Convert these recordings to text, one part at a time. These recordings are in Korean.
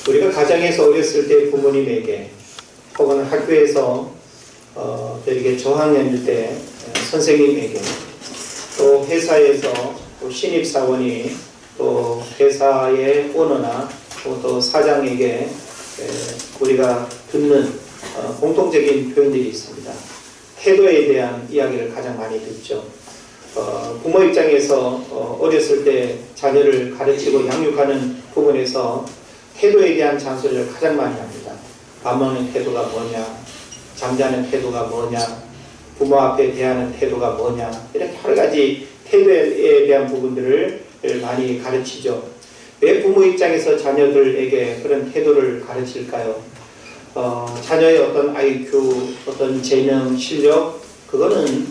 우리가 가정에서 어렸을 때 부모님에게 혹은 학교에서 이렇게 저학년일 때 선생님에게 또 회사에서 또 신입사원이 또 회사의 오너나 또 사장에게 우리가 듣는 공통적인 표현들이 있습니다. 태도에 대한 이야기를 가장 많이 듣죠. 부모 입장에서 어렸을 때 자녀를 가르치고 양육하는 부분에서 태도에 대한 잔소리를 가장 많이 합니다. 밥 먹는 태도가 뭐냐, 잠자는 태도가 뭐냐, 부모 앞에 대하는 태도가 뭐냐, 이렇게 여러 가지 태도에 대한 부분들을 많이 가르치죠. 왜 부모 입장에서 자녀들에게 그런 태도를 가르칠까요? 자녀의 어떤 IQ, 어떤 재능, 실력, 그거는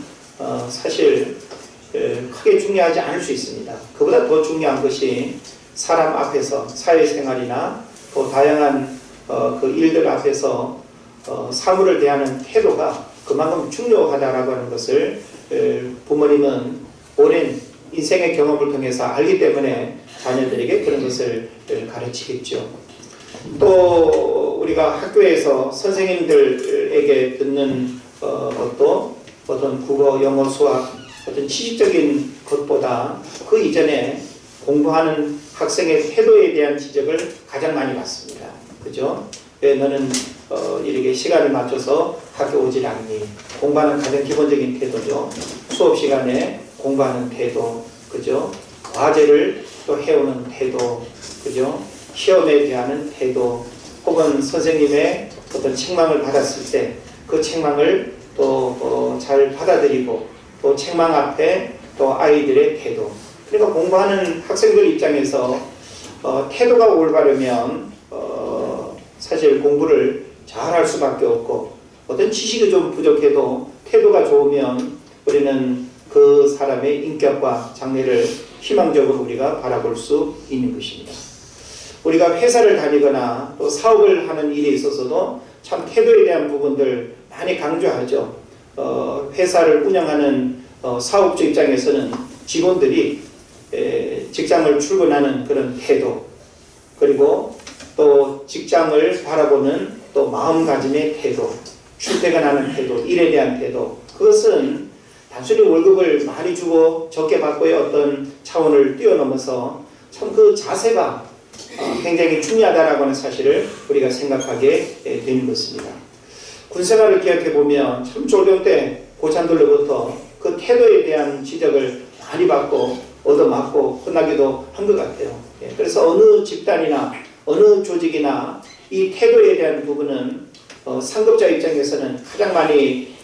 사실 크게 중요하지 않을 수 있습니다. 그보다 더 중요한 것이 사람 앞에서 사회생활이나 또 다양한 그 일들 앞에서 사물을 대하는 태도가 그만큼 중요하다라고 하는 것을 부모님은 오랜 인생의 경험을 통해서 알기 때문에 자녀들에게 그런 것을 가르치겠죠. 또 우리가 학교에서 선생님들에게 듣는 것도 어떤 국어, 영어, 수학 어떤 지식적인 것보다 그 이전에 공부하는 학생의 태도에 대한 지적을 가장 많이 받습니다. 그죠? 왜 너는 이렇게 시간을 맞춰서 학교 오질 않니? 공부하는 가장 기본적인 태도죠. 수업 시간에 공부하는 태도, 그죠? 과제를 또 해오는 태도, 그죠? 시험에 대한 태도, 혹은 선생님의 어떤 책망을 받았을 때 그 책망을 또 잘 받아들이고 또 책망 앞에 또 아이들의 태도. 그러니까 공부하는 학생들 입장에서 태도가 올바르면 사실 공부를 잘할 수밖에 없고 어떤 지식이 좀 부족해도 태도가 좋으면 우리는 그 사람의 인격과 장래를 희망적으로 우리가 바라볼 수 있는 것입니다. 우리가 회사를 다니거나 또 사업을 하는 일에 있어서도 참 태도에 대한 부분들 많이 강조하죠. 회사를 운영하는 사업주 입장에서는 직원들이 직장을 출근하는 그런 태도, 그리고 또 직장을 바라보는 또 마음가짐의 태도, 출퇴근하는 태도, 일에 대한 태도, 그것은 단순히 월급을 많이 주고 적게 받고의 어떤 차원을 뛰어넘어서 참 그 자세가 굉장히 중요하다라고 하는 사실을 우리가 생각하게 되는 것입니다. 군생활을 기억해보면 참 졸경 때 고참들로부터 그 태도에 대한 지적을 많이 받고 얻어맞고 혼나기도 한 것 같아요. 그래서 어느 집단이나 어느 조직이나 이 태도에 대한 부분은 상급자 입장에서는 가장 많이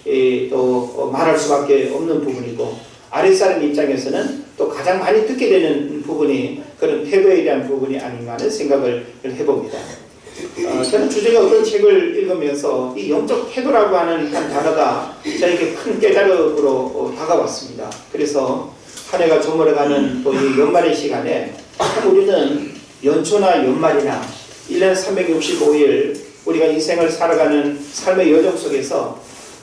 또 말할 수밖에 없는 부분이고, 아랫사람 입장에서는 또 가장 많이 듣게 되는 부분이 그런 태도에 대한 부분이 아닌가 하는 생각을 해봅니다. 저는 주중에 어떤 책을 읽으면서 이 영적 태도라고 하는 한 단어가 저에게 큰 깨달음으로 다가왔습니다. 그래서 한 해가 저물어가는 또 이 연말의 시간에 우리는 연초나 연말이나 1년 365일 우리가 인생을 살아가는 삶의 여정 속에서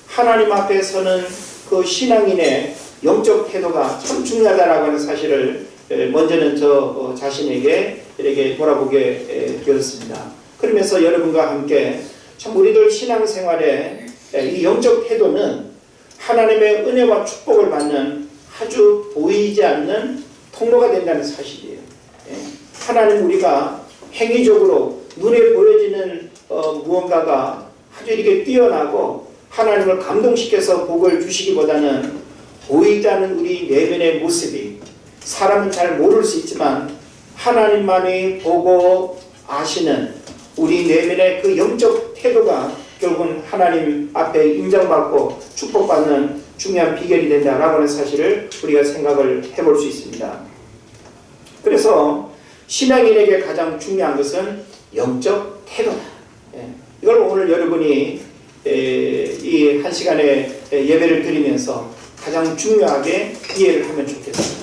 하나님 앞에 서는 그 신앙인의 영적 태도가 참 중요하다라고 하는 사실을 먼저는 저 자신에게 이렇게 돌아보게 되었습니다. 그러면서 여러분과 함께 참 우리들 신앙생활에 이 영적 태도는 하나님의 은혜와 축복을 받는 아주 보이지 않는 통로가 된다는 사실이에요. 하나님 우리가 행위적으로 눈에 보여지는 무언가가 아주 이렇게 뛰어나고 하나님을 감동시켜서 복을 주시기보다는 보이지 않는 우리 내면의 모습이, 사람은 잘 모를 수 있지만 하나님만이 보고 아시는 우리 내면의 그 영적 태도가 결국은 하나님 앞에 인정받고 축복받는 중요한 비결이 된다라고 하는 사실을 우리가 생각을 해볼 수 있습니다. 그래서 신앙인에게 가장 중요한 것은 영적 태도다. 이걸 오늘 여러분이 이 한 시간의 예배를 드리면서 가장 중요하게 이해를 하면 좋겠습니다.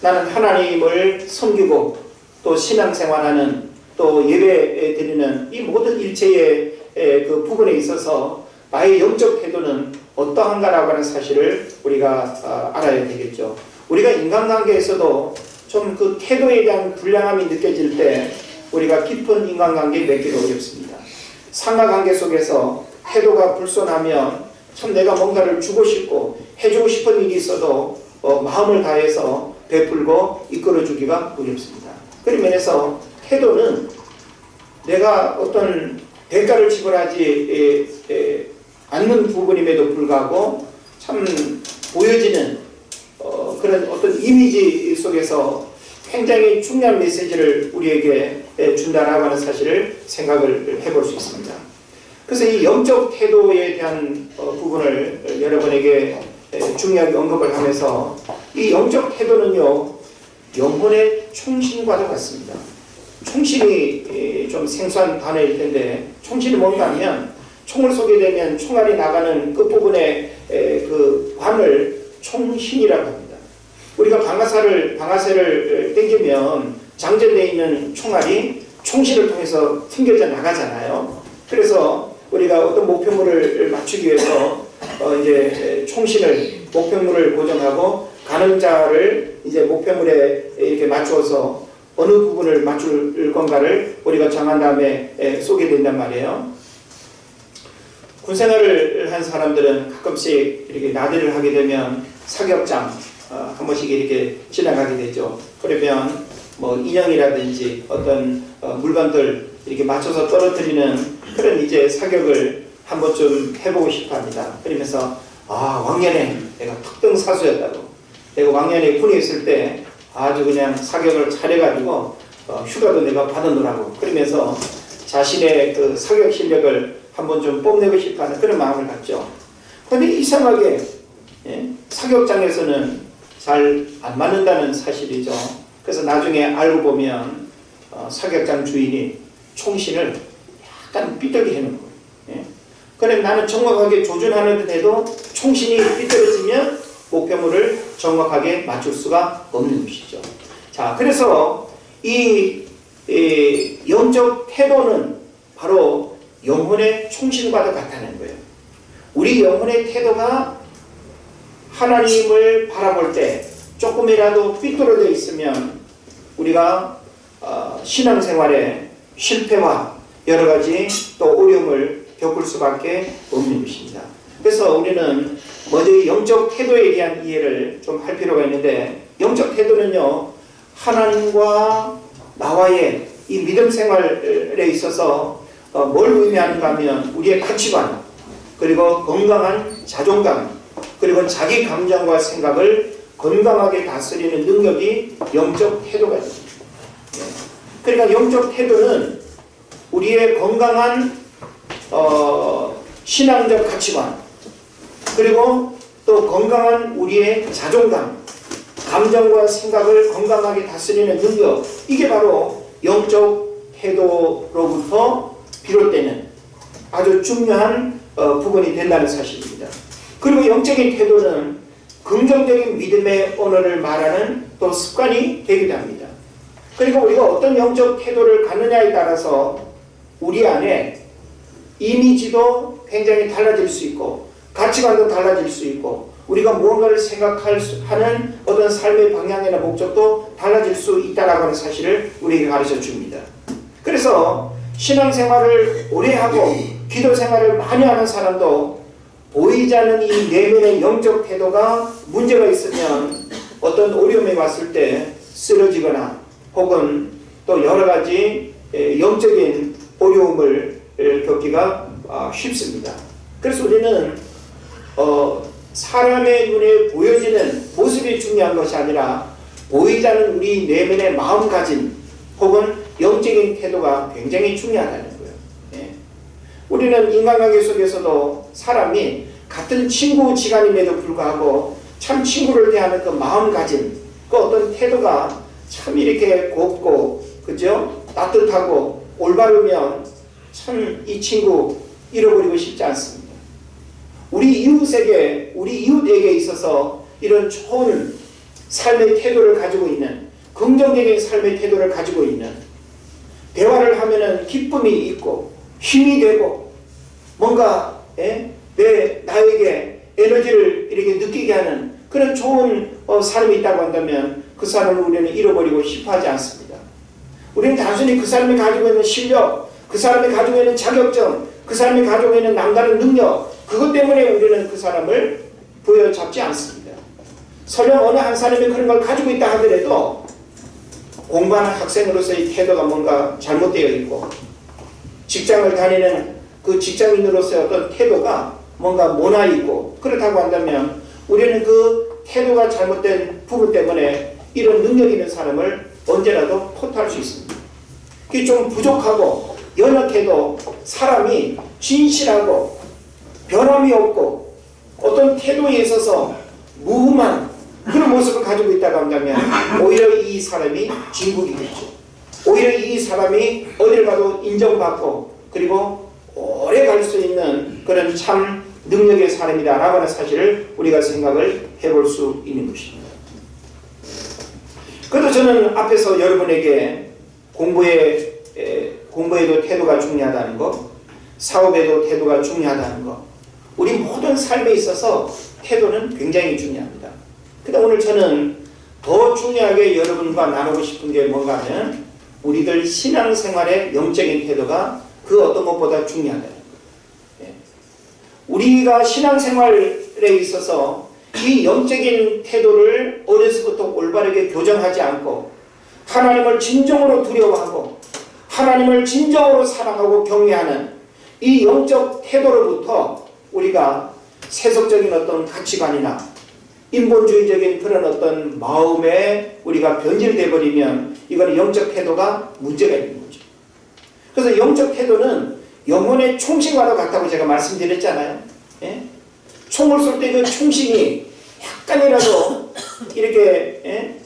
나는 하나님을 섬기고 또 신앙생활하는 또 예배 드리는 이 모든 일체의 그 부분에 있어서 나의 영적 태도는 어떠한가라고 하는 사실을 우리가 알아야 되겠죠. 우리가 인간관계에서도 좀 그 태도에 대한 불량함이 느껴질 때 우리가 깊은 인간관계 맺기도 어렵습니다. 상하관계 속에서 태도가 불손하면 참 내가 뭔가를 주고 싶고 해주고 싶은 일이 있어도 마음을 다해서 베풀고 이끌어주기가 어렵습니다. 그런 면에서 태도는 내가 어떤 대가를 지불하지 않는 부분임에도 불구하고 참 보여지는 그런 어떤 이미지 속에서 굉장히 중요한 메시지를 우리에게 준다라고 하는 사실을 생각을 해볼 수 있습니다. 그래서 이 영적 태도에 대한 부분을 여러분에게 중요하게 언급을 하면서 이 영적 태도는요, 영혼의 총신과도 같습니다. 총신이 좀 생소한 단어일 텐데, 총신이 뭔가 하면 총을 쏘게 되면 총알이 나가는 끝부분의 그 관을 총신이라고 합니다. 우리가 방아쇠를 당기면 장전되어 있는 총알이 총신을 통해서 튕겨져 나가잖아요. 그래서 우리가 어떤 목표물을 맞추기 위해서 이제 총신을 목표물을 고정하고 가늠자를 이제 목표물에 이렇게 맞추어서 어느 부분을 맞출 건가를 우리가 정한 다음에 쏘게 된단 말이에요. 군생활을 한 사람들은 가끔씩 이렇게 나들이를 하게 되면 사격장 한 번씩 이렇게 지나가게 되죠. 그러면 뭐 인형이라든지 어떤 물건들 이렇게 맞춰서 떨어뜨리는 그런 이제 사격을 한 번쯤 해보고 싶어 합니다. 그러면서 왕년에 내가 특등 사수였다고, 내가 왕년에 군에 있을 때 아주 그냥 사격을 잘해가지고 휴가도 내가 받아놓으라고, 그러면서 자신의 그 사격 실력을 한번 좀 뽐내고 싶어하는 그런 마음을 갖죠. 그런데 이상하게 사격장에서는 잘 안 맞는다는 사실이죠. 그래서 나중에 알고 보면 사격장 주인이 총신을 약간 삐뚤게 해놓은 거예요. 그럼 나는 정확하게 조준하는 듯 해도 총신이 삐뚤어지면 목표물을 정확하게 맞출 수가 없는 것이죠. 자, 그래서 이 영적 태도는 바로 영혼의 총신과도 같다는 거예요. 우리 영혼의 태도가 하나님을 바라볼 때 조금이라도 삐뚤어져 있으면 우리가 신앙생활에 실패와 여러 가지 또 어려움을 겪을 수밖에 없는 것입니다. 그래서 우리는 먼저 영적 태도에 대한 이해를 좀 할 필요가 있는데, 영적 태도는요, 하나님과 나와의 이 믿음 생활에 있어서 뭘 의미하는가 하면 우리의 가치관, 그리고 건강한 자존감, 그리고 자기 감정과 생각을 건강하게 다스리는 능력이 영적 태도가 됩니다. 그러니까 영적 태도는 우리의 건강한 신앙적 가치관, 그리고 또 건강한 우리의 자존감, 감정과 생각을 건강하게 다스리는 능력, 이게 바로 영적 태도로부터 비롯되는 아주 중요한 부분이 된다는 사실입니다. 그리고 영적인 태도는 긍정적인 믿음의 언어를 말하는 또 습관이 되기도 합니다. 그리고 우리가 어떤 영적 태도를 갖느냐에 따라서 우리 안에 이미지도 굉장히 달라질 수 있고 가치관도 달라질 수 있고 우리가 무언가를 생각하는 어떤 삶의 방향이나 목적도 달라질 수 있다는 하는 사실을 우리에게 가르쳐 줍니다. 그래서 신앙생활을 오래 하고 기도 생활을 많이 하는 사람도 보이지 않는 이 내면의 영적 태도가 문제가 있으면 어떤 어려움이 왔을 때 쓰러지거나 혹은 또 여러 가지 영적인 어려움을 겪기가 쉽습니다. 그래서 우리는 사람의 눈에 보여지는 모습이 중요한 것이 아니라 보이지 않는 우리 내면의 마음가짐 혹은 영적인 태도가 굉장히 중요하다는 거예요. 우리는 인간관계 속에서도 사람이 같은 친구지간임에도 불구하고 참 친구를 대하는 그 마음가짐, 그 어떤 태도가 참 이렇게 곱고 그죠? 따뜻하고 올바르면 참 이 친구 잃어버리고 싶지 않습니다. 우리 이웃에게 있어서 이런 좋은 삶의 태도를 가지고 있는, 긍정적인 삶의 태도를 가지고 있는, 대화를 하면은 기쁨이 있고 힘이 되고 뭔가 나에게 에너지를 이렇게 느끼게 하는 그런 좋은 사람이 있다고 한다면 그 사람을 우리는 잃어버리고 싶어 하지 않습니다. 우리는 단순히 그 사람이 가지고 있는 실력, 그 사람이 가지고 있는 자격증, 그 사람이 가지고 있는 남다른 능력, 그것 때문에 우리는 그 사람을 부여잡지 않습니다. 설령 어느 한 사람이 그런 걸 가지고 있다 하더라도 공부하는 학생으로서의 태도가 뭔가 잘못되어 있고, 직장을 다니는 그 직장인으로서의 어떤 태도가 뭔가 모나 있고, 그렇다고 한다면 우리는 그 태도가 잘못된 부분 때문에 이런 능력 있는 사람을 언제라도 포탈할 수 있습니다. 그게 좀 부족하고 연약해도 사람이 진실하고 변함이 없고 어떤 태도에 있어서 무음한 그런 모습을 가지고 있다고 한다면 오히려 이 사람이 진국이겠죠. 오히려 이 사람이 어딜 가도 인정받고 그리고 오래 갈 수 있는 그런 참 능력의 사람이다 라고 하는 사실을 우리가 생각을 해볼 수 있는 것입니다. 그래도 저는 앞에서 여러분에게 공부에도 태도가 중요하다는 것, 사업에도 태도가 중요하다는 것, 우리 모든 삶에 있어서 태도는 굉장히 중요합니다. 근데 오늘 저는 더 중요하게 여러분과 나누고 싶은 게 뭔가 하면 우리들 신앙생활의 영적인 태도가 그 어떤 것보다 중요하다. 우리가 신앙생활에 있어서 이 영적인 태도를 어려서부터 올바르게 교정하지 않고 하나님을 진정으로 두려워하고 하나님을 진정으로 사랑하고 경외하는 이 영적 태도로부터 우리가 세속적인 어떤 가치관이나 인본주의적인 그런 어떤 마음에 우리가 변질되어 버리면 이거는 영적 태도가 문제가 있는 거죠. 그래서 영적 태도는 영혼의 총신과도 같다고 제가 말씀드렸잖아요. 예? 총을 쏠 때 그 총신이 약간이라도 이렇게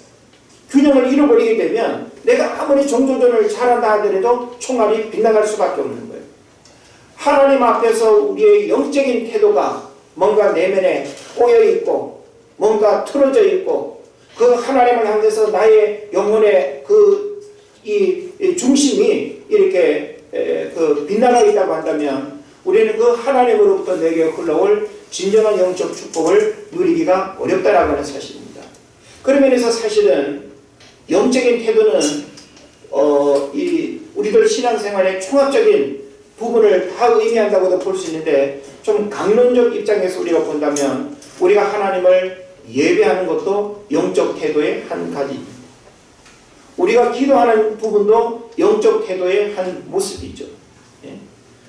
균형을 잃어버리게 되면 내가 아무리 종조전을 잘한다 하더라도 총알이 빗나갈 수밖에 없는 거예요. 하나님 앞에서 우리의 영적인 태도가 뭔가 내면에 꼬여있고 뭔가 틀어져 있고 그 하나님을 향해서 나의 영혼의 이 중심이 이렇게 빗나가 있다고 한다면 우리는 그 하나님으로부터 내게 흘러올 진정한 영적 축복을 누리기가 어렵다라고 하는 사실입니다. 그런 면에서 사실은 영적인 태도는 우리들 신앙생활의 종합적인 부분을 다 의미한다고도 볼 수 있는데 좀 강론적 입장에서 우리가 본다면 우리가 하나님을 예배하는 것도 영적 태도의 한 가지입니다. 우리가 기도하는 부분도 영적 태도의 한 모습이죠.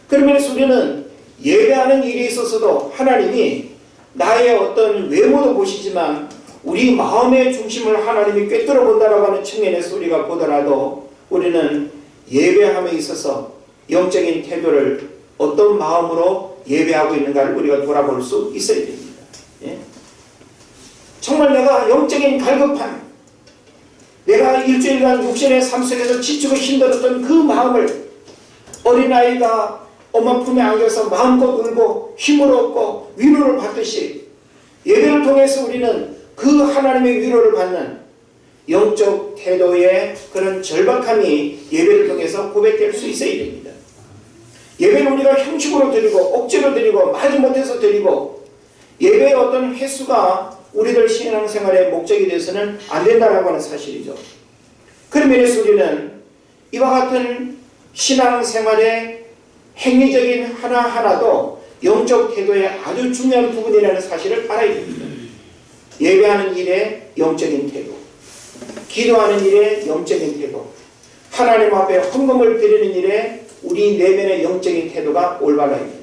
그런 면에서 우리는 예배하는 일에 있어서도 하나님이 나의 어떤 외모도 보시지만 우리 마음의 중심을 하나님이 꿰뚫어 본다라고 하는 측면에서 우리가 보더라도 우리는 예배함에 있어서 영적인 태도를 어떤 마음으로 예배하고 있는가를 우리가 돌아볼 수 있어야 됩니다. 정말 내가 영적인 갈급함, 내가 일주일간 육신의 삶 속에서 지치고 힘들었던 그 마음을 어린아이가 엄마 품에 안겨서 마음껏 울고 힘을 얻고 위로를 받듯이 예배를 통해서 우리는 그 하나님의 위로를 받는 영적 태도의 그런 절박함이 예배를 통해서 고백될 수 있어야 됩니다. 예배는 우리가 형식으로 드리고 억지로 드리고 마지못해서 드리고 예배의 어떤 횟수가 우리들 신앙생활의 목적이 되어서는 안 된다라고 하는 사실이죠. 그런 면에서 우리는 이와 같은 신앙생활의 행위적인 하나하나도 영적 태도의 아주 중요한 부분이라는 사실을 알아야 됩니다. 예배하는 일의 영적인 태도, 기도하는 일의 영적인 태도, 하나님 앞에 헌금을 드리는 일에 우리 내면의 영적인 태도가 올바라야 됩니다.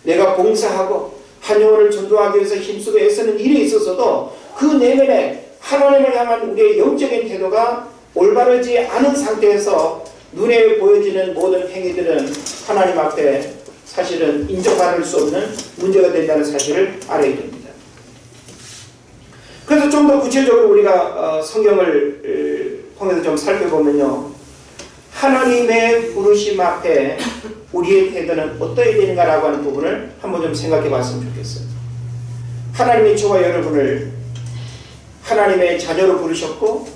내가 봉사하고 한 영혼을 전도하기 위해서 힘쓰고 애쓰는 일에 있어서도 그 내면에 하나님을 향한 우리의 영적인 태도가 올바르지 않은 상태에서 눈에 보여지는 모든 행위들은 하나님 앞에 사실은 인정받을 수 없는 문제가 된다는 사실을 알아야 됩니다. 그래서 좀 더 구체적으로 우리가 성경을 통해서 좀 살펴보면요, 하나님의 부르심 앞에 우리의 태도는 어떠해야 되는가라고 하는 부분을 한번 좀 생각해 봤으면 좋겠어요. 하나님이 저와 여러분을 하나님의 자녀로 부르셨고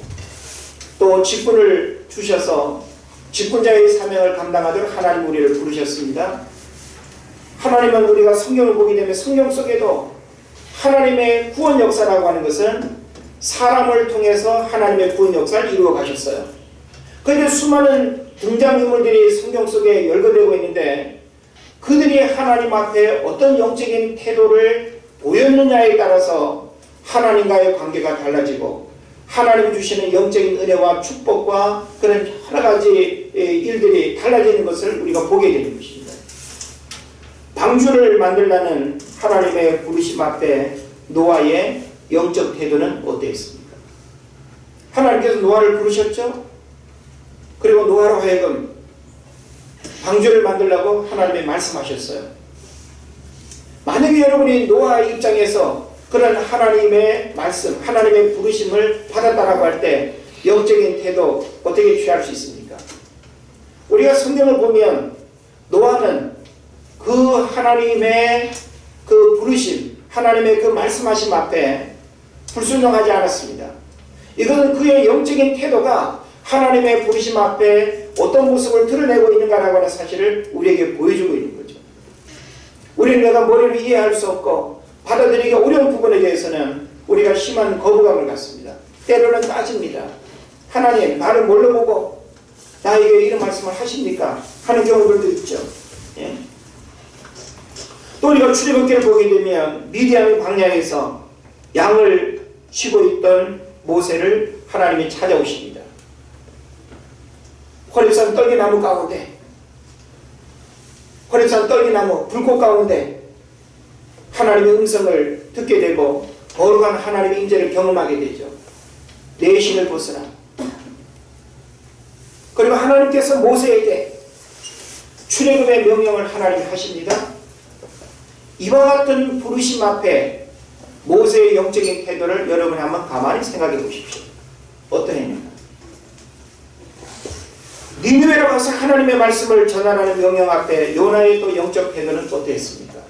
또 직분을 주셔서 직분자의 사명을 감당하도록 하나님 우리를 부르셨습니다. 하나님은 우리가 성경을 보게 되면 성경 속에도 하나님의 구원 역사라고 하는 것은 사람을 통해서 하나님의 구원 역사를 이루어 가셨어요. 그런데 수많은 등장인물들이 성경 속에 열거되고 있는데 그들이 하나님 앞에 어떤 영적인 태도를 보였느냐에 따라서 하나님과의 관계가 달라지고 하나님 주시는 영적인 은혜와 축복과 그런 여러 가지 일들이 달라지는 것을 우리가 보게 되는 것입니다. 방주를 만들라는 하나님의 부르심 앞에 노아의 영적 태도는 어땠습니까? 하나님께서 노아를 부르셨죠? 그리고 노아로 하여금 방주를 만들라고 하나님이 말씀하셨어요. 만약에 여러분이 노아의 입장에서 그런 하나님의 말씀, 하나님의 부르심을 받았다라고 할 때 영적인 태도 어떻게 취할 수 있습니까? 우리가 성경을 보면 노아는 그 하나님의 그 부르심, 하나님의 그 말씀하심 앞에 불순종하지 않았습니다. 이것은 그의 영적인 태도가 하나님의 부르심 앞에 어떤 모습을 드러내고 있는가라고 하는 사실을 우리에게 보여주고 있는 거죠. 우리는 내가 머리로 이해할 수 없고 받아들이기 어려운 부분에 대해서는 우리가 심한 거부감을 갖습니다. 때로는 따집니다. 하나님, 나를 뭘로 보고 나에게 이런 말씀을 하십니까? 하는 경우들도 있죠. 예? 또 우리가 출애굽기를 보게 되면 미디안 광야에서 양을 치고 있던 모세를 하나님이 찾아오십니다. 호렙산 떨기나무 가운데, 호렙산 떨기나무 불꽃 가운데 하나님의 음성을 듣게 되고 거룩한 하나님의 임재를 경험하게 되죠. 내 신을 벗으라. 그리고 하나님께서 모세에게 출애굽의 명령을 하나님이 하십니다. 이와 같은 부르심 앞에 모세의 영적인 태도를 여러분이 한번 가만히 생각해 보십시오. 어떠했는가? 니느웨로 가서 하나님의 말씀을 전하라는 명령 앞에 요나의 또 영적 태도는 어떠했습니까?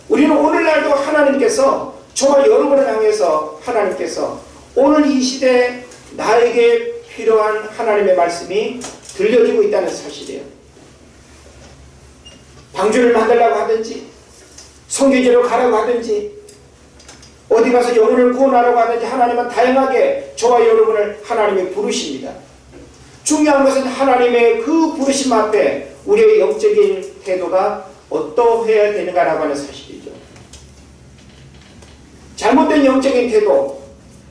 우리는 오늘날도 하나님께서 저와 여러분을 향해서 하나님께서 오늘 이 시대에 나에게 필요한 하나님의 말씀이 들려주고 있다는 사실이에요. 방주를 만들라고 하든지 성교지로 가라고 하든지 어디 가서 영혼을 구원하라고 하든지 하나님은 다양하게 저와 여러분을 하나님이 부르십니다. 중요한 것은 하나님의 그 부르심 앞에 우리의 영적인 태도가 어떠해야 되는가라고 하는 사실이죠. 잘못된 영적인 태도,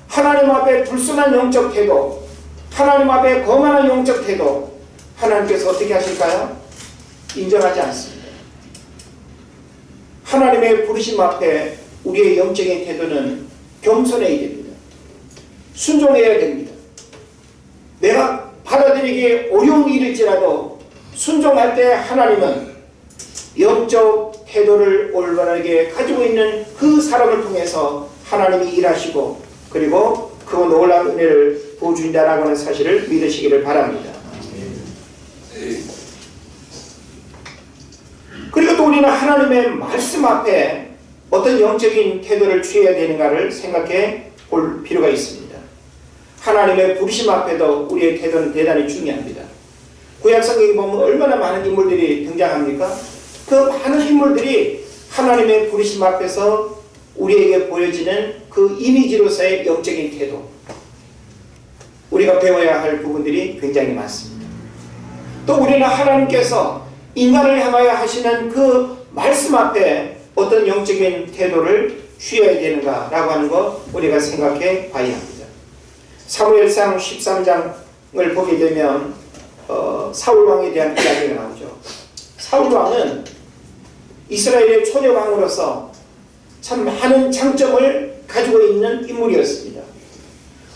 하나님 앞에 불순한 영적 태도, 하나님 앞에 거만한 영적 태도, 하나님께서 어떻게 하실까요? 인정하지 않습니다. 하나님의 부르심 앞에 우리의 영적인 태도는 겸손해야 됩니다. 순종해야 됩니다. 내가 받아들이기 어려운 일일지라도 순종할 때 하나님은 영적 태도를 올바르게 가지고 있는 그 사람을 통해서 하나님이 일하시고 그리고 그 놀라운 은혜를 보여준다라고 하는 사실을 믿으시기를 바랍니다. 그리고 또 우리는 하나님의 말씀 앞에 어떤 영적인 태도를 취해야 되는가를 생각해 볼 필요가 있습니다. 하나님의 부르심 앞에도 우리의 태도는 대단히 중요합니다. 구약 성경에 보면 얼마나 많은 인물들이 등장합니까? 그 많은 인물들이 하나님의 부르심 앞에서 우리에게 보여지는 그 이미지로서의 영적인 태도, 우리가 배워야 할 부분들이 굉장히 많습니다. 또 우리는 하나님께서 인간을 향하여 하시는 그 말씀 앞에 어떤 영적인 태도를 취해야 되는가라고 하는 것 우리가 생각해 봐야 합니다. 사무엘상 13장을 보게 되면 사울왕에 대한 이야기가 나오죠. 사울왕은 이스라엘의 초대왕으로서 참 많은 장점을 가지고 있는 인물이었습니다.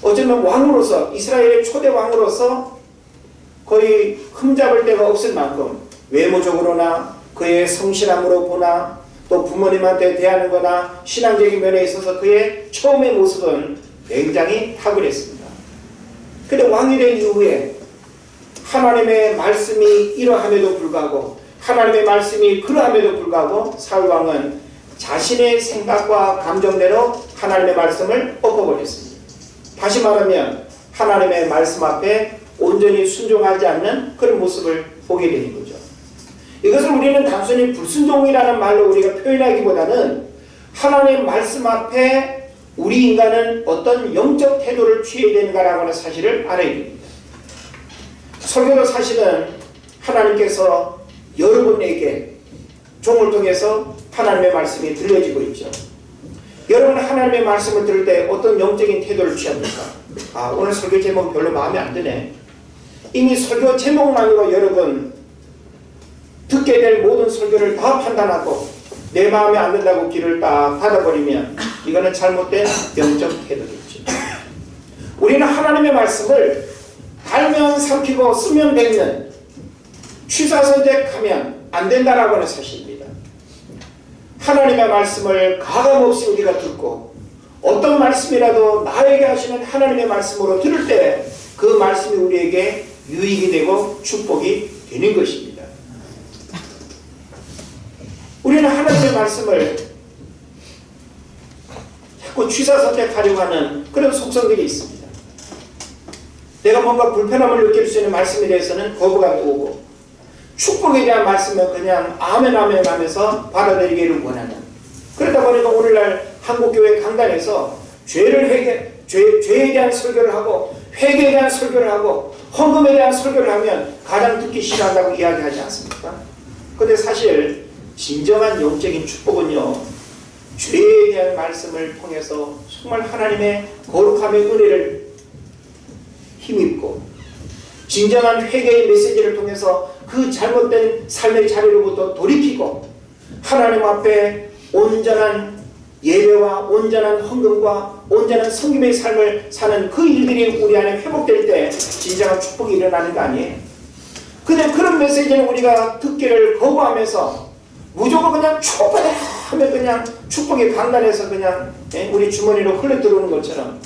어쩌면 왕으로서, 이스라엘의 초대왕으로서 거의 흠잡을 데가 없을 만큼 외모적으로나 그의 성실함으로 보나 또 부모님한테 대하는 거나 신앙적인 면에 있어서 그의 처음의 모습은 굉장히 탁월했습니다. 그런데 왕이 된 이후에 하나님의 말씀이 이러함에도 불구하고, 하나님의 말씀이 그러함에도 불구하고 사울왕은 자신의 생각과 감정대로 하나님의 말씀을 엎어버렸습니다. 다시 말하면 하나님의 말씀 앞에 온전히 순종하지 않는 그런 모습을 보게 되는 거죠. 이것을 우리는 단순히 불순종이라는 말로 우리가 표현하기보다는 하나님의 말씀 앞에 우리 인간은 어떤 영적 태도를 취해야 되는가라고 하는 사실을 알아야 됩니다. 설교도 사실은 하나님께서 여러분에게 종을 통해서 하나님의 말씀이 들려지고 있죠. 여러분 하나님의 말씀을 들을 때 어떤 영적인 태도를 취합니까? 아, 오늘 설교 제목이 별로 마음에 안 드네. 이미 설교 제목만으로 여러분 듣게 될 모든 설교를 다 판단하고 내 마음에 안 든다고 귀를 딱 닫아버리면 이거는 잘못된 영적 태도겠죠. 우리는 하나님의 말씀을 달면 삼키고 쓰면 뱉는 취사선택하면 안 된다라고 하는 사실입니다. 하나님의 말씀을 가감없이 우리가 듣고 어떤 말씀이라도 나에게 하시는 하나님의 말씀으로 들을 때 그 말씀이 우리에게 유익이 되고 축복이 되는 것입니다. 우리는 하나님의 말씀을 자꾸 취사선택하려고 하는 그런 속성들이 있습니다. 내가 뭔가 불편함을 느낄 수 있는 말씀에 대해서는 거부감이 오고 축복에 대한 말씀은 그냥 아멘 아멘 하면서 받아들이기를 원하는, 그러다 보니까 오늘날 한국교회 강단에서 죄에 대한 설교를 하고 회개에 대한 설교를 하고 헌금에 대한 설교를 하면 가장 듣기 싫어한다고 이야기하지 않습니까? 그런데 사실 진정한 영적인 축복은요, 죄에 대한 말씀을 통해서 정말 하나님의 거룩함의 은혜를 힘입고 진정한 회개의 메시지를 통해서 그 잘못된 삶의 자리로부터 돌이키고 하나님 앞에 온전한 예배와 온전한 헌금과 온전한 섬김의 삶을 사는 그 일들이 우리 안에 회복될 때 진정한 축복이 일어나는 거 아니에요? 근데 그런 메시지를 우리가 듣기를 거부하면서 무조건 그냥 축복해 하면 그냥 축복의 강단에서 그냥 우리 주머니로 흘러 들어오는 것처럼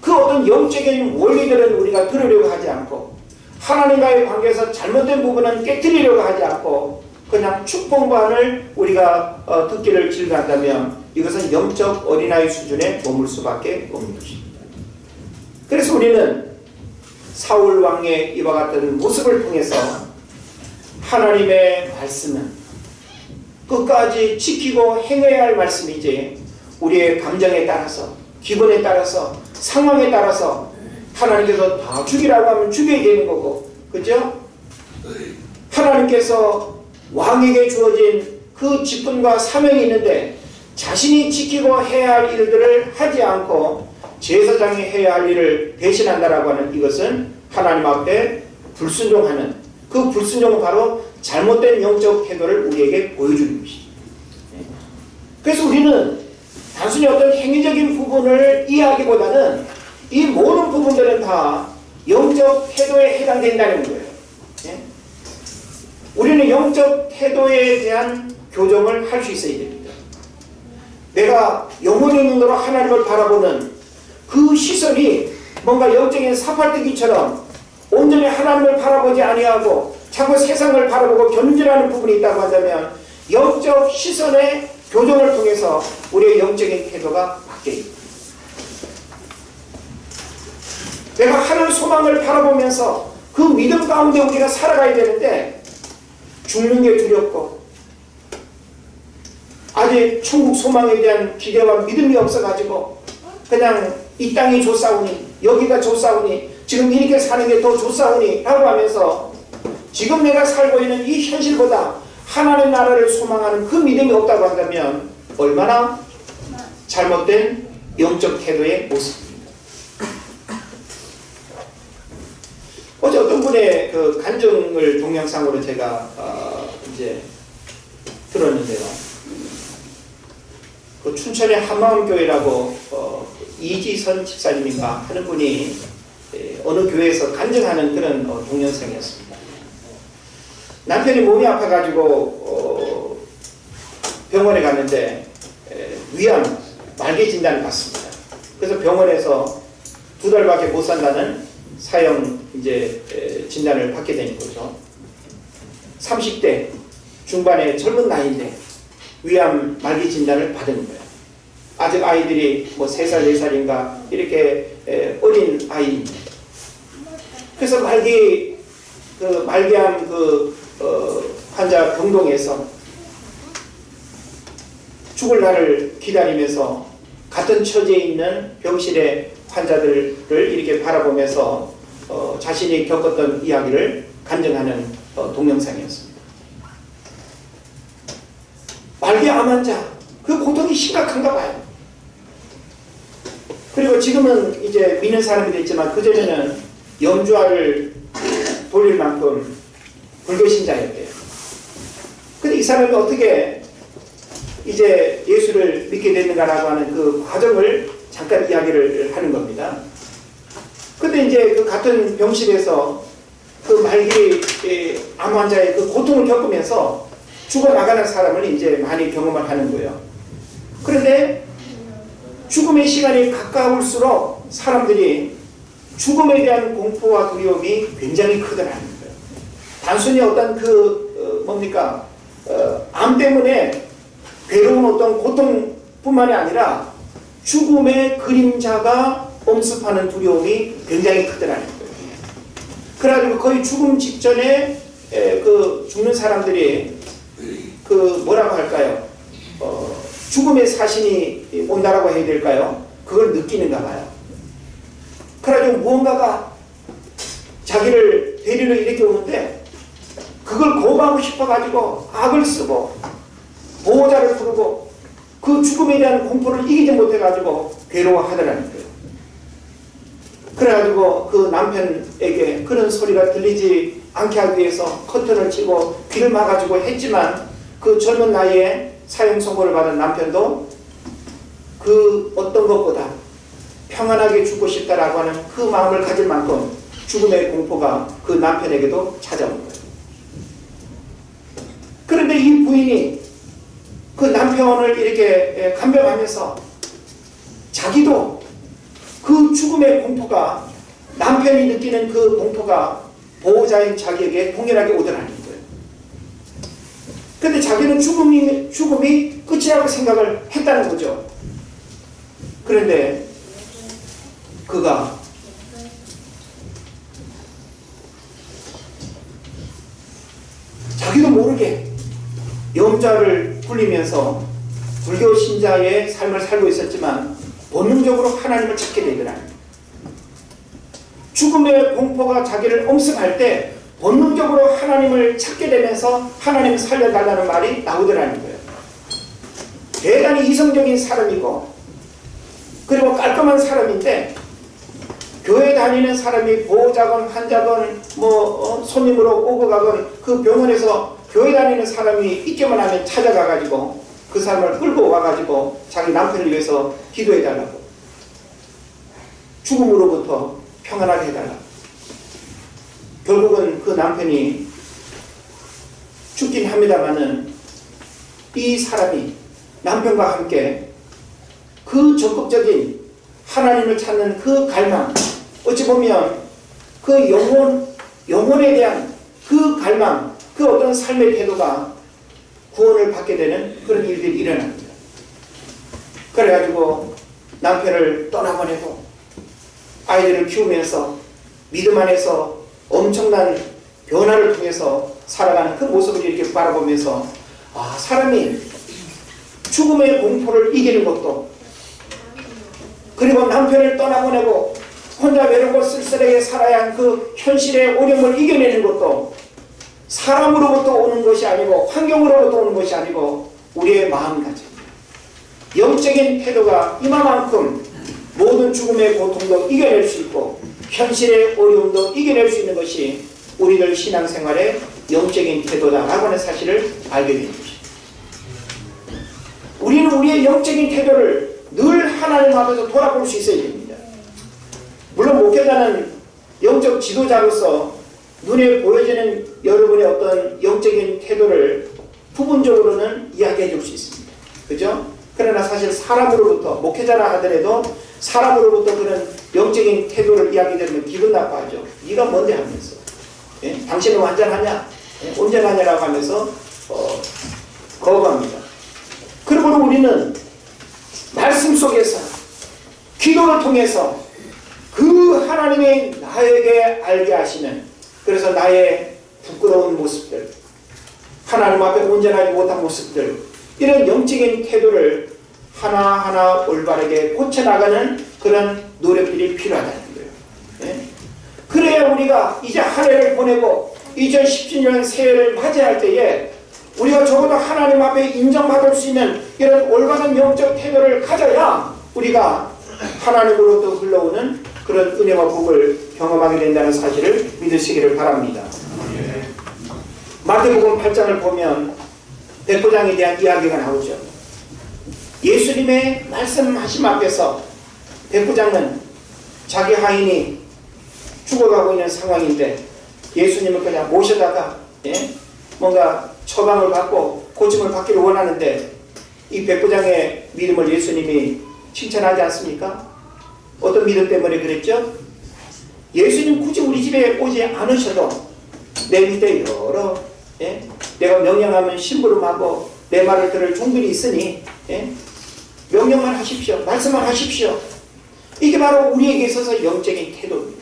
그 어떤 영적인 원리들은 우리가 들으려고 하지 않고 하나님과의 관계에서 잘못된 부분은 깨뜨리려고 하지 않고 그냥 축복만을 우리가 듣기를 즐겨한다면 이것은 영적 어린아이 수준에 머물 수밖에 없는 것입니다. 그래서 우리는 사울 왕의 이와 같은 모습을 통해서 하나님의 말씀은 끝까지 지키고 행해야 할 말씀이지 우리의 감정에 따라서 기분에 따라서 상황에 따라서 하나님께서 다 죽이라고 하면 죽여야 되는 거고, 그죠? 하나님께서 왕에게 주어진 그 직분과 사명이 있는데 자신이 지키고 해야 할 일들을 하지 않고 제사장이 해야 할 일을 대신한다라고 하는 이것은 하나님 앞에 불순종하는, 그 불순종은 바로 잘못된 영적 태도를 우리에게 보여주는 것입니다. 그래서 우리는 단순히 어떤 행위적인 부분을 이해하기보다는 이 모든 부분들은 다 영적 태도에 해당된다는 거예요. 우리는 영적 태도에 대한 교정을 할 수 있어야 됩니다. 내가 영혼의 눈으로 하나님을 바라보는 그 시선이 뭔가 영적인 사팔뜨기처럼 온전히 하나님을 바라보지 아니하고 자꾸 세상을 바라보고 견질하는 부분이 있다고 한다면 영적 시선의 교정을 통해서 우리의 영적인 태도가 바뀝니다. 내가 하늘 소망을 바라보면서 그 믿음 가운데 우리가 살아가야 되는데 죽는 게 두렵고 아직 천국 소망에 대한 기대와 믿음이 없어가지고 그냥 이 땅이 좋사오니 여기가 좋사오니 지금 이렇게 사는 게 더 좋사오니 라고 하면서 지금 내가 살고 있는 이 현실보다 하나님의 나라를 소망하는 그 믿음이 없다고 한다면 얼마나 잘못된 영적 태도의 모습입니다. 어제 어떤 분의 그 간증을 동영상으로 제가 이제 들었는데요. 그 춘천의 한마음교회라고 이지선 집사님인가 하는 분이 어느 교회에서 간증하는 그런 동영상이었습니다. 남편이 몸이 아파가지고 병원에 갔는데 위암 말기 진단을 받습니다. 그래서 병원에서 2달밖에 못 산다는 사형 이제 진단을 받게 되는 거죠. 30대 중반의 젊은 나이인데 위암 말기 진단을 받은 거예요. 아직 아이들이 뭐 3살, 4살인가 이렇게 어린 아이입니다. 그래서 말기암 환자 병동에서 죽을 날을 기다리면서 같은 처지에 있는 병실의 환자들을 이렇게 바라보면서 자신이 겪었던 이야기를 간증하는 동영상이었습니다. 말기 암 환자, 그 고통이 심각한가 봐요. 그리고 지금은 이제 믿는 사람이 됐지만 그전에는 염주알을 돌릴 만큼 불교신자였대요. 근데 이 사람이 어떻게 이제 예수를 믿게 됐는가라고 하는 그 과정을 잠깐 이야기를 하는 겁니다. 근데 이제 그 같은 병실에서 그 말기 암 환자의 그 고통을 겪으면서 죽어나가는 사람을 이제 많이 경험을 하는 거예요. 그런데 죽음의 시간이 가까울수록 사람들이 죽음에 대한 공포와 두려움이 굉장히 크더라는 거예요. 단순히 어떤 암 때문에 괴로운 어떤 고통뿐만이 아니라 죽음의 그림자가 엄습하는 두려움이 굉장히 크더라는 거예요. 그래가지고 거의 죽음 직전에 죽는 사람들이 뭐라고 할까요? 죽음의 사신이 온다라고 해야 될까요? 그걸 느끼는가 봐요. 그래가지고 무언가가 자기를 데리러 이렇게 오는데 그걸 거부하고 싶어가지고 악을 쓰고 보호자를 부르고 그 죽음에 대한 공포를 이기지 못해가지고 괴로워하더라는 거예요. 그래가지고 그 남편에게 그런 소리가 들리지 않게 하기 위해서 커튼을 치고 귀를 막아주고 했지만 그 젊은 나이에 사형 선고를 받은 남편도 그 어떤 것보다 평안하게 죽고 싶다라고 하는 그 마음을 가질 만큼 죽음의 공포가 그 남편에게도 찾아온 거예요. 그런데 이 부인이 그 남편을 이렇게 간병하면서 자기도 그 죽음의 공포가 남편이 느끼는 그 공포가 보호자인 자기에게 동일하게 오더라는 거예요. 근데 자기는 죽음이 끝이라고 생각을 했다는 거죠. 그런데 그가 자기도 모르게 염좌를 굴리면서 불교 신자의 삶을 살고 있었지만 본능적으로 하나님을 찾게 되더라. 죽음의 공포가 자기를 엄습할 때 본능적으로 하나님을 찾게 되면서 하나님 살려달라는 말이 나오더라는 거예요. 대단히 이성적인 사람이고 그리고 깔끔한 사람인데 교회 다니는 사람이 보호자건 환자건 손님으로 오고 가건 그 병원에서 교회 다니는 사람이 있기만 하면 찾아가가지고 그 사람을 끌고 와가지고 자기 남편을 위해서 기도해달라고, 죽음으로부터 평안하게 해달라고. 결국은 그 남편이 죽긴 합니다마는 이 사람이 남편과 함께 그 적극적인 하나님을 찾는 그 갈망, 어찌 보면 그 영혼에 대한 그 갈망, 그 어떤 삶의 태도가 구원을 받게 되는 그런 일들이 일어납니다. 그래가지고 남편을 떠나보내고 아이들을 키우면서 믿음 안에서 엄청난 변화를 통해서 살아가는 그 모습을 이렇게 바라보면서 사람이 죽음의 공포를 이기는 것도, 그리고 남편을 떠나보내고 혼자 외롭고 쓸쓸하게 살아야 한 그 현실의 어려움을 이겨내는 것도 사람으로부터 오는 것이 아니고 환경으로부터 오는 것이 아니고 우리의 마음가짐, 영적인 태도가 이만큼 모든 죽음의 고통도 이겨낼 수 있고 현실의 어려움도 이겨낼 수 있는 것이 우리들 신앙생활의 영적인 태도다라고 하는 사실을 알게 되는 것입니다. 우리는 우리의 영적인 태도를 늘 하나님 앞에서 돌아볼 수 있어야 됩니다. 물론 목회자는 영적 지도자로서 눈에 보여지는 여러분의 어떤 영적인 태도를 부분적으로는 이야기해 줄 수 있습니다. 그죠? 그러나 사실 사람으로부터, 목회자라 하더라도 사람으로부터 그런 영적인 태도를 이야기하면 기분 나빠하죠. 네가 뭔데 하면서, 당신은 완전하냐? 온전하냐라고 하면서 거부합니다. 그러므로 우리는 말씀 속에서 기도를 통해서 그 하나님의 나에게 알게 하시는, 그래서 나의 부끄러운 모습들, 하나님 앞에 온전하지 못한 모습들, 이런 영적인 태도를 하나하나 올바르게 고쳐나가는 그런 노력들이 필요하다는 거예요. 그래야 우리가 이제 한 해를 보내고 2017년 새해를 맞이할 때에 우리가 적어도 하나님 앞에 인정받을 수 있는 이런 올바른 영적 태도를 가져야 우리가 하나님으로부터 흘러오는 그런 은혜와 복을 경험하게 된다는 사실을 믿으시기를 바랍니다. 마태복음 8장을 보면 백부장에 대한 이야기가 나오죠. 예수님의 말씀하심 앞에서 백부장은 자기 하인이 죽어가고 있는 상황인데 예수님을 그냥 모셔다가 뭔가 처방을 받고 고침을 받기를 원하는데 이 백부장의 믿음을 예수님이 칭찬하지 않습니까? 어떤 믿음 때문에 그랬죠? 예수님 굳이 우리 집에 오지 않으셔도 내 밑에 여러 내가 명령하면 심부름하고 내 말을 들을 종들이 있으니 명령만 하십시오. 말씀만 하십시오. 이게 바로 우리에게 있어서 영적인 태도입니다.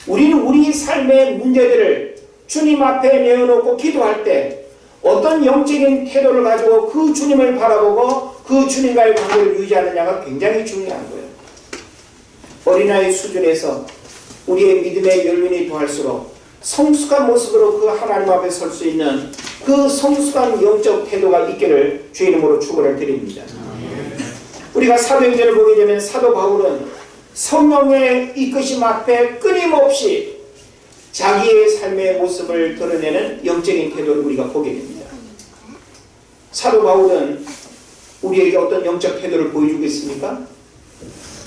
우리는 우리 삶의 문제들을 주님 앞에 내어놓고 기도할 때 어떤 영적인 태도를 가지고 그 주님을 바라보고 그 주님과의 관계를 유지하느냐가 굉장히 중요한 거예요. 어린아이 수준에서 우리의 믿음의 열매이 더할수록 성숙한 모습으로 그 하나님 앞에 설 수 있는 그 성숙한 영적 태도가 있기를 주의 이름으로 축원을 드립니다. 우리가 사도행전을 보게 되면 사도 바울은 성령의 이끄심 앞에 끊임없이 자기의 삶의 모습을 드러내는 영적인 태도를 우리가 보게 됩니다. 사도 바울은 우리에게 어떤 영적 태도를 보여주고 있습니까?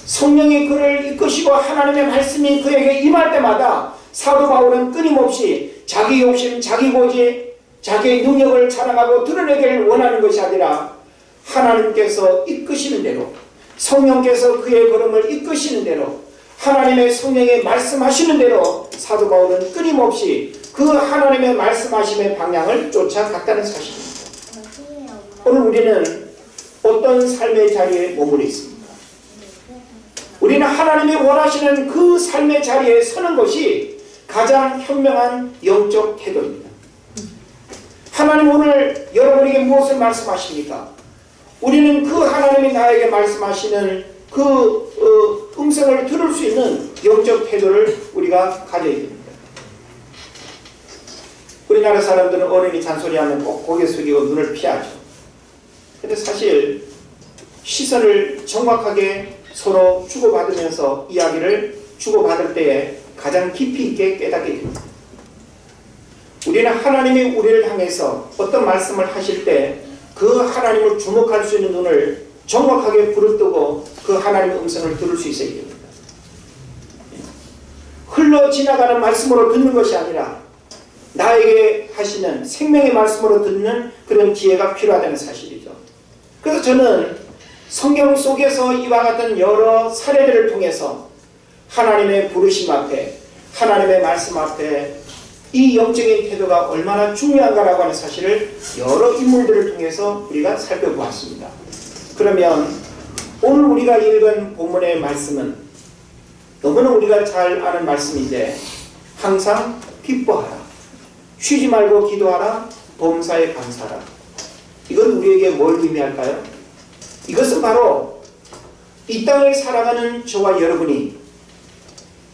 성령이 그를 이끄시고 하나님의 말씀이 그에게 임할 때마다 사도 바울은 끊임없이 자기 욕심, 자기 고지, 자기의 능력을 자랑하고 드러내기를 원하는 것이 아니라 하나님께서 이끄시는 대로, 성령께서 그의 걸음을 이끄시는 대로, 하나님의 성령이 말씀하시는 대로 사도 바울은 끊임없이 그 하나님의 말씀하심의 방향을 쫓아갔다는 사실입니다. 오늘 우리는 어떤 삶의 자리에 머무르고 있습니까? 우리는 하나님이 원하시는 그 삶의 자리에 서는 것이 가장 현명한 영적 태도입니다. 하나님 오늘 여러분에게 무엇을 말씀하십니까? 우리는 그 하나님이 나에게 말씀하시는 그 음성을 들을 수 있는 영적 태도를 우리가 가져야 됩니다. 우리나라 사람들은 어른이 잔소리하면 꼭 고개 숙이고 눈을 피하죠. 근데 사실 시선을 정확하게 서로 주고받으면서 이야기를 주고받을 때에 가장 깊이 있게 깨닫게 됩니다. 우리는 하나님이 우리를 향해서 어떤 말씀을 하실 때 그 하나님을 주목할 수 있는 눈을 정확하게 부릅뜨고 그 하나님의 음성을 들을 수 있어야 됩니다. 흘러 지나가는 말씀으로 듣는 것이 아니라 나에게 하시는 생명의 말씀으로 듣는 그런 기회가 필요하다는 사실이죠. 그래서 저는 성경 속에서 이와 같은 여러 사례들을 통해서 하나님의 부르심 앞에, 하나님의 말씀 앞에 이 영적인 태도가 얼마나 중요한가라고 하는 사실을 여러 인물들을 통해서 우리가 살펴보았습니다. 그러면 오늘 우리가 읽은 본문의 말씀은 너무나 우리가 잘 아는 말씀인데 항상 기뻐하라, 쉬지 말고 기도하라, 범사에 감사하라. 이건 우리에게 뭘 의미할까요? 이것은 바로 이 땅을 살아가는 저와 여러분이,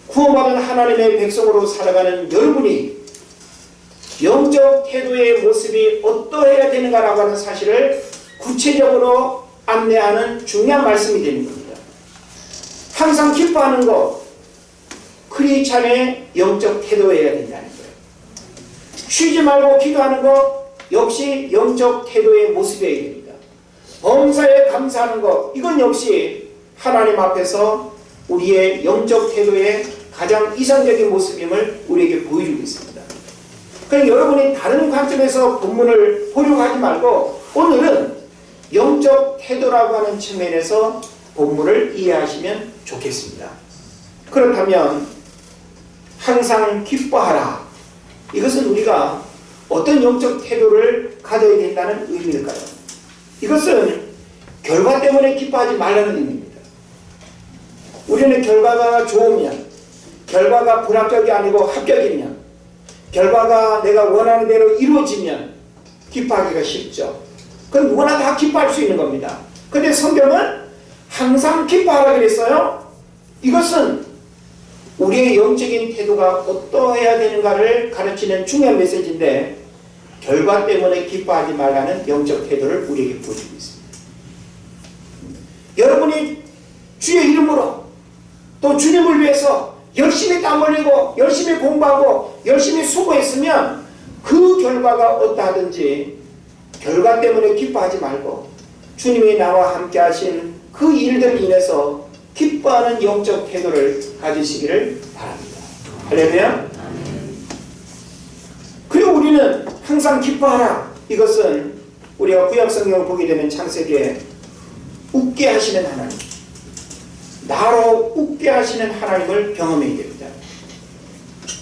구원받은 하나님의 백성으로 살아가는 여러분이 영적 태도의 모습이 어떠해야 되는가라고 하는 사실을 구체적으로 안내하는 중요한 말씀이 되는 겁니다. 항상 기뻐하는 것, 크리스찬의 영적 태도여야 된다는 거예요. 쉬지 말고 기도하는 것 역시 영적 태도의 모습이어야 됩니다. 범사에 감사하는 것, 이건 역시 하나님 앞에서 우리의 영적 태도의 가장 이상적인 모습임을 우리에게 보여주고 있습니다. 그러니까 여러분이 다른 관점에서 본문을 보려고 하지 말고 오늘은 영적 태도라고 하는 측면에서 본문을 이해하시면 좋겠습니다. 그렇다면 항상 기뻐하라. 이것은 우리가 어떤 영적 태도를 가져야 된다는 의미일까요? 이것은 결과 때문에 기뻐하지 말라는 의미입니다. 우리는 결과가 좋으면, 결과가 불합격이 아니고 합격이면, 결과가 내가 원하는 대로 이루어지면 기뻐하기가 쉽죠. 그건 누구나 다 기뻐할 수 있는 겁니다. 그런데 성경은 항상 기뻐하라 그랬어요. 이것은 우리의 영적인 태도가 어떠해야 되는가를 가르치는 중요한 메시지인데, 결과 때문에 기뻐하지 말라는 영적 태도를 우리에게 보여주고 있습니다. 여러분이 주의 이름으로 또 주님을 위해서 열심히 땀 흘리고 열심히 공부하고 열심히 수고했으면 그 결과가 어떠하든지 결과 때문에 기뻐하지 말고 주님이 나와 함께 하신 그 일들을 인해서 기뻐하는 영적 태도를 가지시기를 바랍니다. 할렐루야. 그리고 우리는 항상 기뻐하라. 이것은 우리가 구약 성경을 보게 되면 창세기에 웃게 하시는 하나님, 나로 웃게 하시는 하나님을 경험해야 됩니다.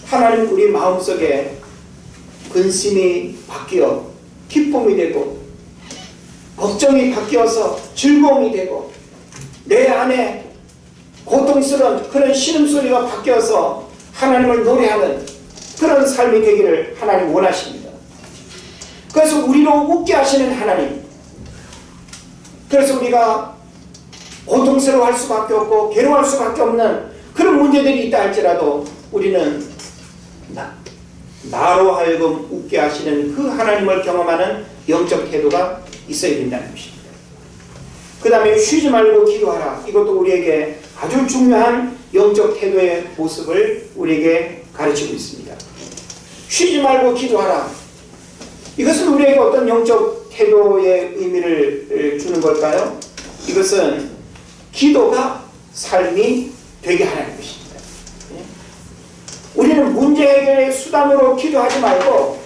하나님 우리 마음속에 근심이 바뀌어 기쁨이 되고 걱정이 바뀌어서 즐거움이 되고 내 안에 고통스러운 그런 신음소리가 바뀌어서 하나님을 노래하는 그런 삶이 되기를 하나님 원하십니다. 그래서 우리로 웃게 하시는 하나님, 그래서 우리가 고통스러워할 수밖에 없고 괴로워할 수밖에 없는 그런 문제들이 있다 할지라도 우리는 나로 하여금 웃게 하시는 그 하나님을 경험하는 영적 태도가 있어야 된다는 것입니다. 그 다음에 쉬지 말고 기도하라. 이것도 우리에게 아주 중요한 영적 태도의 모습을 우리에게 가르치고 있습니다. 쉬지 말고 기도하라. 이것은 우리에게 어떤 영적 태도의 의미를 주는 걸까요? 이것은 기도가 삶이 되게 하라는 것입니다. 우리는 문제 해결의 수단으로 기도하지 말고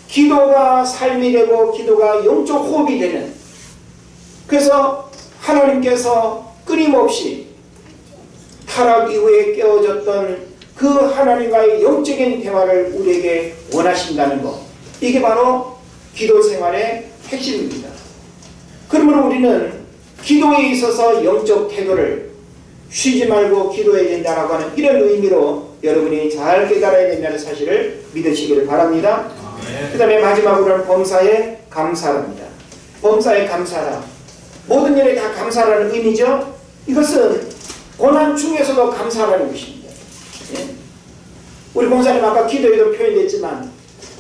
기도가 삶이 되고 기도가 영적 호흡이 되는, 그래서 하나님께서 끊임없이 타락 이후에 깨어졌던 그 하나님과의 영적인 대화를 우리에게 원하신다는 것, 이게 바로 기도 생활의 핵심입니다. 그러므로 우리는 기도에 있어서 영적 태도를 쉬지 말고 기도해야 된다라고 하는 이런 의미로 여러분이 잘 깨달아야 된다는 사실을 믿으시기를 바랍니다. 그 다음에 마지막으로는 범사에 감사합니다. 범사에 감사하라. 모든 일에 다 감사하라는 의미죠. 이것은 고난 중에서도 감사하라는 것입니다. 예? 우리 목사님 아까 기도에도 표현됐지만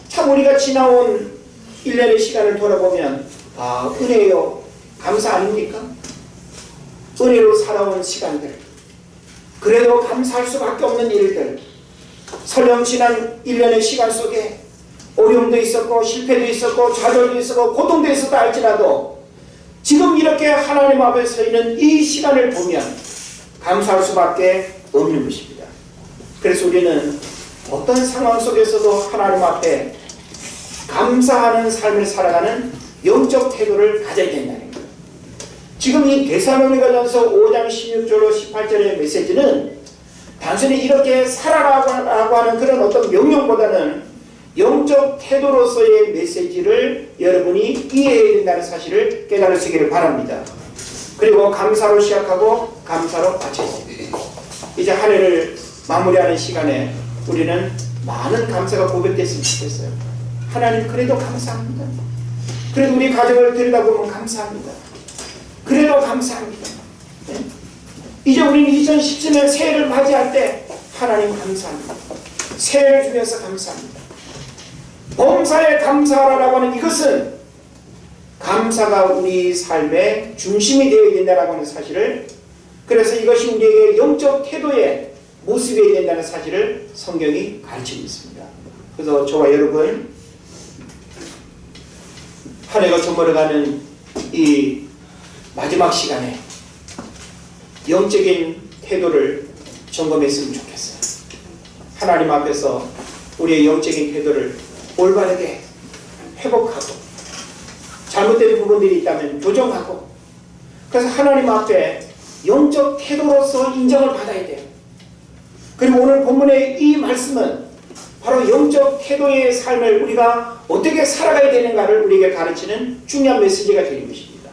참 우리가 지나온 1년의 시간을 돌아보면 은혜요 감사 아닙니까? 은혜로 살아온 시간들, 그래도 감사할 수밖에 없는 일들, 설령 지난 1년의 시간 속에 어려움도 있었고 실패도 있었고 좌절도 있었고 고통도 있었다 할지라도 지금 이렇게 하나님 앞에 서 있는 이 시간을 보면 감사할 수밖에 없는 것입니다. 그래서 우리는 어떤 상황 속에서도 하나님 앞에 감사하는 삶을 살아가는 영적 태도를 가져야 된다는 거예요. 지금 이 데살로니가전서 5장 16절로 18절의 메시지는 단순히 이렇게 살아라고 하는 그런 어떤 명령보다는 영적 태도로서의 메시지를 여러분이 이해해야 된다는 사실을 깨달으시기를 바랍니다. 그리고 감사로 시작하고 감사로 마쳤습니다. 이제 한 해를 마무리하는 시간에 우리는 많은 감사가 고백됐으면 좋겠어요. 하나님 그래도 감사합니다. 그래도 우리 가정을 들여다보면 감사합니다. 그래도 감사합니다. 네? 이제 우리는 2017년 새해를 맞이할 때 하나님 감사합니다. 새해를 주면서 감사합니다. 범사에 감사하라고 하는 이것은 감사가 우리 삶의 중심이 되어야 된다고 하는 사실을, 그래서 이것이 우리에게 영적 태도의 모습이 된다는 사실을 성경이 가르치고 있습니다. 그래서 저와 여러분 한 해가 저물어가는 이 마지막 시간에 영적인 태도를 점검했으면 좋겠어요. 하나님 앞에서 우리의 영적인 태도를 올바르게 회복하고 잘못된 부분들이 있다면 교정하고, 그래서 하나님 앞에 영적 태도로서 인정을 받아야 돼요. 그리고 오늘 본문의 이 말씀은 바로 영적 태도의 삶을 우리가 어떻게 살아가야 되는가를 우리에게 가르치는 중요한 메시지가 되는 것입니다.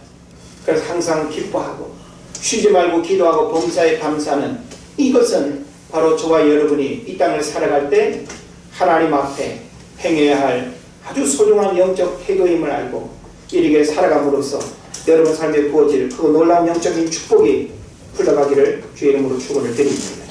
그래서 항상 기뻐하고 쉬지 말고 기도하고 범사에 감사하는 이것은 바로 저와 여러분이 이 땅을 살아갈 때 하나님 앞에 행해야 할 아주 소중한 영적 태도임을 알고 이렇게 살아감으로써 여러분 삶에 부어질 그 놀라운 영적인 축복이 흘러가기를 주의 이름으로 축원을 드립니다.